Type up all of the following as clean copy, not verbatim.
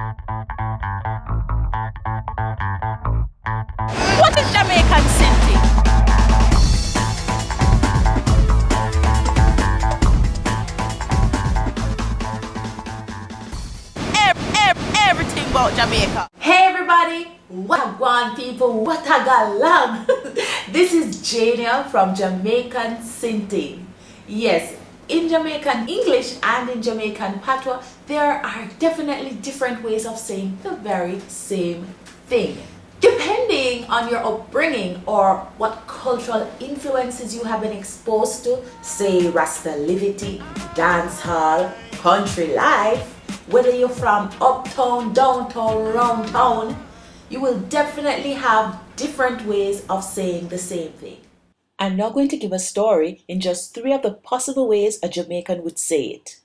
What is Jamaican Cinti? Everything about Jamaica. Hey everybody, what going people, what I got love. This is Jania from Jamaican Cinti. Yes, in Jamaican English and in Jamaican Patwa, there are definitely different ways of saying the very same thing. Depending on your upbringing or what cultural influences you have been exposed to, say Rastalivity, dancehall, country life, whether you're from uptown, downtown, round town, you will definitely have different ways of saying the same thing. I'm now going to give a story in just 3 of the possible ways a Jamaican would say it.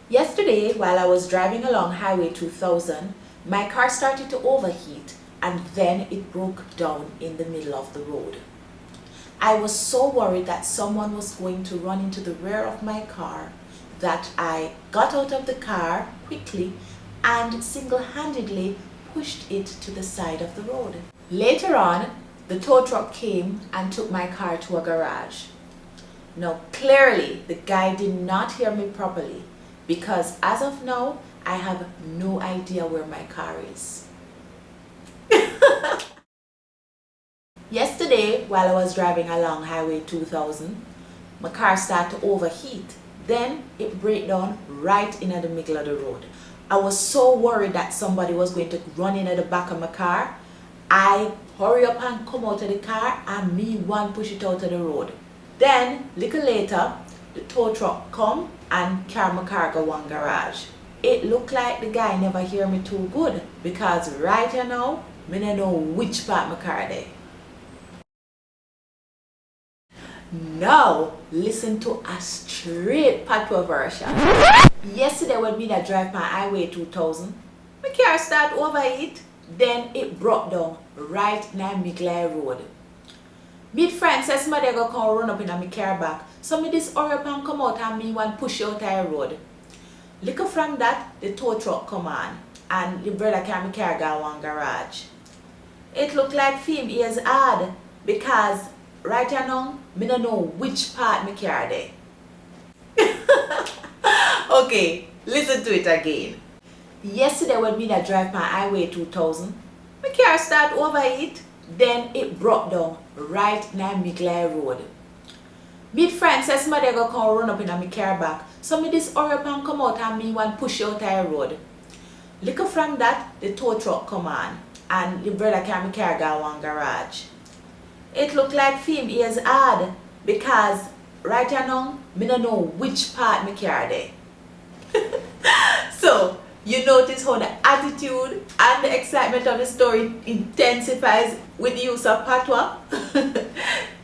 Yesterday, while I was driving along Highway 2000, my car started to overheat and then it broke down in the middle of the road. I was so worried that someone was going to run into the rear of my car that I got out of the car quickly and single-handedly pushed it to the side of the road. Later on, the tow truck came and took my car to a garage. Now clearly the guy did not hear me properly because as of now I have no idea where my car is. Yesterday, while I was driving along Highway 2000, my car started to overheat. Then it broke down right in the middle of the road. I was so worried that somebody was going to run in at the back of my car. I hurry up and come out of the car and me one push it out of the road. Then, little later, the tow truck come and carry my car go one garage. It looked like the guy never hear me too good because right here now, me don't know which part my car there. Now, listen to a straight Patois version. Yesterday when me that drive my Highway 2000, my car start overheat, then it broke down right in the middle of the road. Mid friend says somebody go come run up in my car back, so me just hurry up and come out and me one push out the road. Little from that, the tow truck come on and the brother carry my car go one garage. It looked like film is hard because right now, me don't know which part my car there. Okay, listen to it again. Yesterday when me that drive my Highway 2000, my car start overheat, then it broke down right in the middle of the road. Mid friend says somebody go come run up in my car back, so me just hurry up and come out and me one push out the road. Little from that, the tow truck come on and the brother carry my car go one garage. It looked like film is hard because right now, me don't know which part my car there. So, you notice how the attitude and the excitement of the story intensifies with the use of Patois?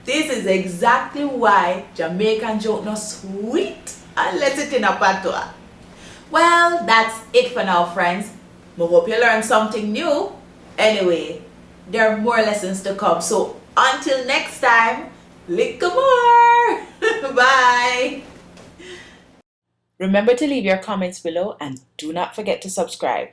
This is exactly why Jamaican joke not sweet unless it's in a Patois. Well, that's it for now, friends. I hope you learned something new. Anyway, there are more lessons to come. So, until next time, lick more! Bye! Remember to leave your comments below and do not forget to subscribe.